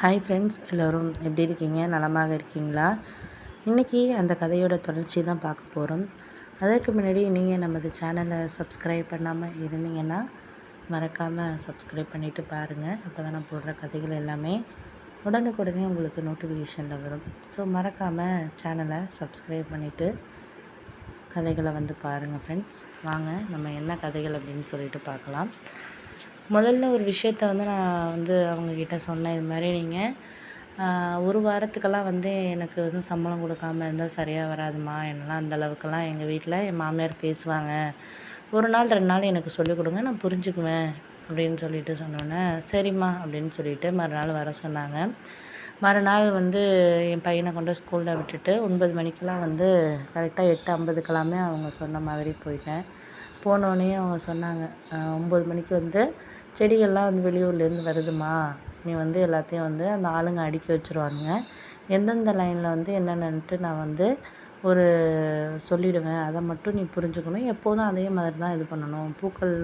Hi friends, எல்லோரும் எப்படி இருக்கீங்க? நலமாக இருக்கீங்களா? இன்றைக்கி அந்த கதையோட தொடர்ச்சி தான் பார்க்க போகிறோம். அதற்கு முன்னாடி நீங்கள் நமது சேனலை சப்ஸ்கிரைப் பண்ணாமல் இருந்தீங்கன்னா மறக்காமல் சப்ஸ்கிரைப் பண்ணிவிட்டு பாருங்கள். அப்போ தான் நான் போடுற கதைகள் எல்லாமே உடனுக்குடனே உங்களுக்கு நோட்டிஃபிகேஷனில் வரும். ஸோ மறக்காமல் சேனலை சப்ஸ்கிரைப் பண்ணிவிட்டு கதைகளை பாருங்கள் ஃப்ரெண்ட்ஸ். வாங்க நம்ம என்ன கதைகள் அப்படின்னு சொல்லிட்டு பார்க்கலாம். முதல்ல ஒரு விஷயத்த நான் அவங்கக்கிட்ட சொன்னேன். இது மாதிரி நீங்கள் ஒரு வாரத்துக்கெல்லாம் எனக்கு சம்பளம் கொடுக்காம இருந்தால் சரியாக வராதுமா. என்னெல்லாம் அந்த அளவுக்கெல்லாம் எங்கள் வீட்டில் என் மாமியார் பேசுவாங்க. ஒரு நாள் 2 நாள் எனக்கு சொல்லிக் கொடுங்க, நான் புரிஞ்சுக்குவேன் அப்படின்னு சொல்லிட்டு சொன்னோன்னே, சரிம்மா அப்படின்னு சொல்லிட்டு மறுநாள் வர சொன்னாங்க. மறுநாள் என் பையனை கொண்டு ஸ்கூலில் விட்டுட்டு 9 மணிக்கெலாம் கரெக்டாக 8:50க்கெல்லாமே அவங்க சொன்ன மாதிரி போயிட்டேன். போனோடனே அவங்க சொன்னாங்க, 9 மணிக்கு செடிகள்லாம் வெளியூர்லேருந்து வருதுமா, நீ எல்லாத்தையும் அந்த ஆளுங்க அடுக்கி வச்சுருவானுங்க. எந்தெந்த லைனில் என்னென்னன்ட்டு நான் ஒரு சொல்லிவிடுவேன். அதை மட்டும் நீ புரிஞ்சுக்கணும். எப்போதும் அதே மாதிரி தான் இது பண்ணணும். பூக்கள்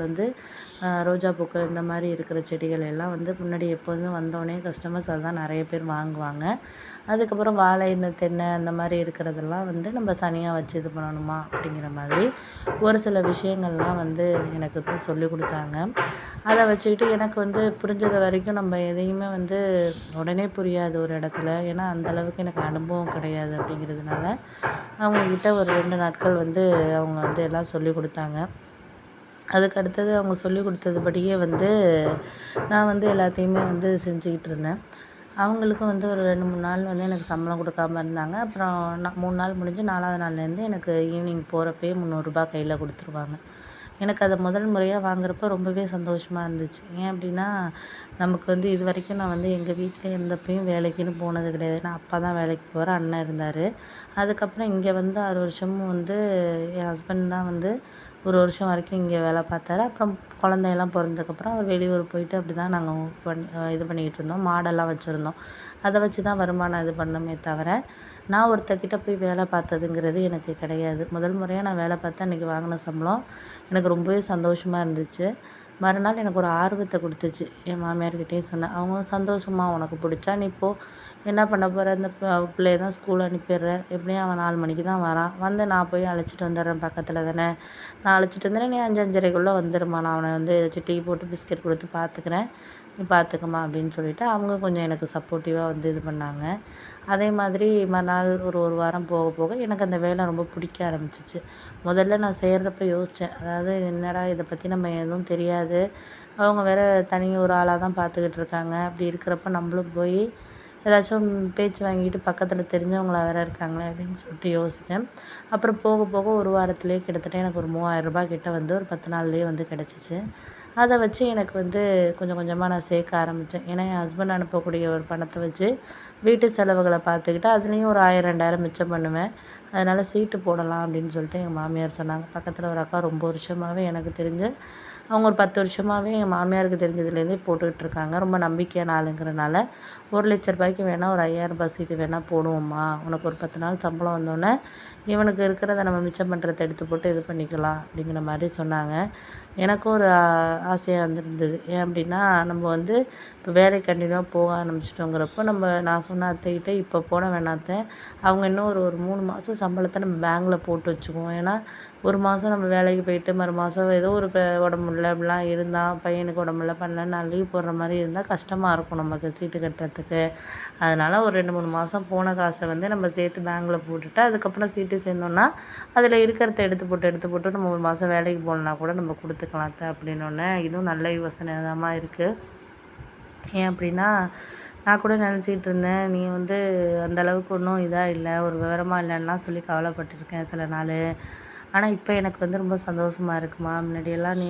ரோஜா பூக்கள் இந்த மாதிரி இருக்கிற செடிகள் எல்லாம் முன்னாடி எப்போதுமே வந்தோடனே கஸ்டமர்ஸ் அதுதான் நிறைய பேர் வாங்குவாங்க. அதுக்கப்புறம் வாழை, இந்த தென்னை அந்த மாதிரி இருக்கிறதெல்லாம் நம்ம தனியாக வச்சு இது பண்ணணுமா அப்படிங்கிற மாதிரி ஒரு சில விஷயங்கள்லாம் எனக்கு சொல்லிக் கொடுத்தாங்க. அதை வச்சுக்கிட்டு எனக்கு புரிஞ்சது வரைக்கும் நம்ம எதையுமே உடனே புரியாது ஒரு இடத்துல. ஏன்னா அந்தளவுக்கு எனக்கு அனுபவம் கிடையாது. அப்படிங்கிறதுனால அவங்கக்கிட்ட ஒரு 2 நாட்கள் அவங்க எல்லாம் சொல்லிக் கொடுத்தாங்க. அதுக்கு அடுத்தது அவங்க சொல்லிக் கொடுத்ததுபடியே நான் எல்லாத்தையுமே செஞ்சுக்கிட்டு இருந்தேன். அவங்களுக்கும் ஒரு 2, 3 நாள் எனக்கு சம்பளம் கொடுக்காம இருந்தாங்க. அப்புறம் 3 நாள் முடிஞ்சு 4வது நாள்லேருந்து எனக்கு ஈவினிங் போகிறப்பயே ரூ. 300 கையில் கொடுத்துருவாங்க. எனக்கு அதை முதல் முறையாக வாங்குறப்போ ரொம்பவே சந்தோஷமாக இருந்துச்சு. ஏன் அப்படின்னா, நமக்கு இது வரைக்கும் நான் எங்கள் வீட்டில் இருந்தப்பயும் வேலைக்குன்னு போனது கிடையாது. நான் அப்பா தான் வேலைக்கு போவார், அண்ணன் இருந்தார். அதுக்கப்புறம் இங்கே 6 வருஷமும் என் ஹஸ்பண்ட் தான் 1 வருஷம் வரைக்கும் இங்கே வேலை பார்த்தாரு. அப்புறம் குழந்தையெல்லாம் பிறந்ததுக்கப்புறம் அவர் வெளியூர் போயிட்டு அப்படி தான் நாங்கள் இது பண்ணிக்கிட்டு இருந்தோம். மாடெல்லாம் வச்சுருந்தோம். அதை வச்சு தான் வருமானம் இது பண்ணோமே தவிர, நான் ஒருத்தர்கிட்ட போய் வேலை பார்த்ததுங்கிறது எனக்கு கிடையாது. முதல் முறையாக நான் வேலை பார்த்தா அன்றைக்கி வாங்கின சம்பளம் எனக்கு ரொம்பவே சந்தோஷமாக இருந்துச்சு. மறுநாள் எனக்கு ஒரு ஆர்வத்தை கொடுத்துச்சு. என் மாமியார்கிட்டேயும் சொன்னேன். அவங்களும் சந்தோஷமா, உனக்கு பிடிச்சா நீ போ, என்ன பண்ண போகிற, இந்த பிள்ளைய தான் ஸ்கூல் அனுப்பிடுறேன், எப்படியும் அவன் 4 மணிக்கு தான் வரான், நான் போய் அழைச்சிட்டு வந்துடுறேன், பக்கத்தில் தானே, நான் அழைச்சிட்டு வந்துடுறேன், நீ 5, 5:30க்குள்ளே வந்துடுமா, நான் அவனை ஏதாச்சும் டீ போட்டு பிஸ்கெட் கொடுத்து பார்த்துக்கிறேன், நீ பார்த்துக்கம்மா அப்படின்னு சொல்லிவிட்டு அவங்க கொஞ்சம் எனக்கு சப்போர்ட்டிவாக இது பண்ணாங்க. அதே மாதிரி மறுநாள் ஒரு வாரம் போக போக எனக்கு அந்த வேலை ரொம்ப பிடிக்க ஆரம்பிச்சிச்சு. முதல்ல நான் செய்கிறப்ப யோசித்தேன், அதாவது என்னடா இதை பற்றி நம்ம எதுவும் தெரியாது, அவங்க வேறு தனி ஒரு ஆளாக தான் பார்த்துக்கிட்டு இருக்காங்க, அப்படி இருக்கிறப்ப நம்மளும் போய் ஏதாச்சும் பேச்சு வாங்கிட்டு பக்கத்தில் தெரிஞ்சவங்களா வேறு இருக்காங்களே அப்படின்னு சொல்லிட்டு யோசித்தேன். அப்புறம் போக போக ஒரு வாரத்துலேயே கிட்டத்தட்ட எனக்கு ஒரு 3000 கிட்ட ஒரு 10 நாள்லேயே கிடச்சிச்சு. அதை வச்சு எனக்கு கொஞ்சம் கொஞ்சமாக நான் சேர்க்க ஆரம்பித்தேன். ஏன்னா என் ஹஸ்பண்ட் அனுப்பக்கூடிய ஒரு பணத்தை வச்சு வீட்டு செலவுகளை பார்த்துக்கிட்டு அதுலேயும் ஒரு 1000, 2000 மிச்சம் பண்ணுவேன். அதனால் சீட்டு போடலாம் அப்படின்னு சொல்லிட்டு எங்கள் மாமியார் சொன்னாங்க. பக்கத்தில் ஒரு அக்கா ரொம்ப வருஷமாகவே எனக்கு தெரிஞ்சு, அவங்க ஒரு 10 வருஷமாகவே எங்கள் மாமியாருக்கு தெரிஞ்சதுலேருந்தே போட்டுக்கிட்டு இருக்காங்க. ரொம்ப நம்பிக்கையான ஆளுங்கிறனால, ரூ. 1,00,000 வேணால் ஒரு 5,000 சீட்டு வேணால் போடுவோம்மா, உனக்கு ஒரு 10 நாள் சம்பளம் வந்தோடனே இவனுக்கு இருக்கிறத நம்ம மிச்சம் பண்ணுறத எடுத்து போட்டு இது பண்ணிக்கலாம் அப்படிங்கிற மாதிரி சொன்னாங்க. எனக்கும் ஒரு ஆசையாக இருந்தது. ஏன் அப்படின்னா, நம்ம இப்போ வேலைக்கு கண்டினியூவாக போக ஆரம்பிச்சிட்டோங்கிறப்போ நான் சொன்ன அத்தைக்கிட்ட இப்போ போட வேணாம் அத்தை, அவங்க இன்னும் ஒரு 3 மாதம் சம்பளத்தை நம்ம பேங்கில் போட்டு வச்சுக்குவோம். ஏன்னா ஒரு மாதம் நம்ம வேலைக்கு போயிட்டு மறு மாதம் ஏதோ ஒரு உடம்பு முடியல அப்படிலாம் இருந்தால், பையனுக்கு உடம்பு முடியல பண்ணல, நான் லீவ் போடுற மாதிரி இருந்தால் கஷ்டமாக இருக்கும் நமக்கு சீட்டு கட்டுறதுக்கு. அதனால் ஒரு 2, 3 மாதம் போன காசை நம்ம சேர்த்து பேங்கில் போட்டுட்டு அதுக்கப்புறம் சீட்டு சேர்ந்தோன்னா அதில் இருக்கிறத எடுத்து போட்டு நம்ம ஒரு மாதம் வேலைக்கு போகலனா கூட நம்ம கொடுத்துக்கலாம் அத்தை அப்படின்னோடனே, இதுவும் நல்ல யோசனைதாம்மா இருக்குது. ஏன் அப்படின்னா, நான் கூட நினச்சிக்கிட்டு இருந்தேன், நீ அந்த அளவுக்கு ஒன்றும் இதாக இல்லை, ஒரு விவரமாக இல்லைன்னுலாம் சொல்லி கவலைப்பட்டுருக்கேன் சில நாள். ஆனால் இப்போ எனக்கு ரொம்ப சந்தோஷமாக இருக்குமா. முன்னாடியெல்லாம் நீ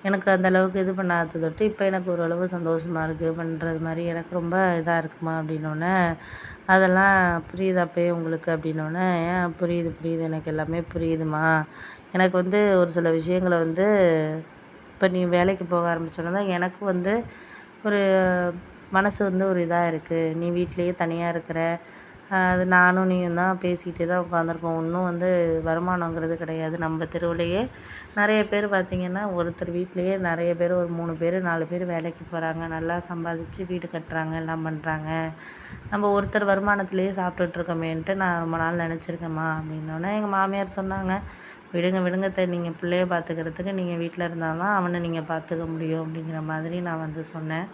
எனக்கு அந்த அளவுக்கு இது பண்ணாத தொட்டு இப்போ எனக்கு ஓரளவு சந்தோஷமாக இருக்குது பண்ணுறது மாதிரி எனக்கு ரொம்ப இதாக இருக்குமா அப்படின்னோடனே, அதெல்லாம் புரியுதா அப்போயே உங்களுக்கு அப்படின்னோடனே, ஏன் புரியுது எனக்கு எல்லாமே புரியுதுமா. எனக்கு ஒரு சில விஷயங்களை இப்போ நீ வேலைக்கு போக ஆரம்பிச்சோன்னா தான் எனக்கு ஒரு மனசு ஒரு இதாக இருக்குது. நீ வீட்டிலேயே தனியாக இருக்கிற, அது நானும் நீயும் தான் பேசிக்கிட்டே தான் உட்காந்துருக்கோம். ஒன்றும் வந்து வருமானங்கிறது கிடையாது. நம்ம தெருவுலயே நெறைய பேர் பார்த்திங்கன்னா, ஒருத்தர் வீட்லேயே நெறைய பேர் ஒரு 3 பேர் 4 பேர் வேலைக்கு போகிறாங்க. நல்லா சம்பாதிச்சு வீடு கட்டுறாங்க, எல்லாம் பண்ணுறாங்க. நம்ம ஒருத்தர் வருமானத்திலேயே சாப்பிட்டுட்ருக்கோமேன்ட்டு நான் ரொம்ப நாள் நெனச்சிருக்கேம்மா அப்படின்னோனே, எங்கள் மாமியார் சொன்னாங்க, விடுங்க விடுங்க நீங்கள் பிள்ளைய பார்த்துக்கிறதுக்கு நீங்கள் வீட்டில் இருந்தால் தான் அவனை நீங்கள் பார்த்துக்க முடியும் அப்படிங்கிற மாதிரி நான் வந்து சொன்னேன்.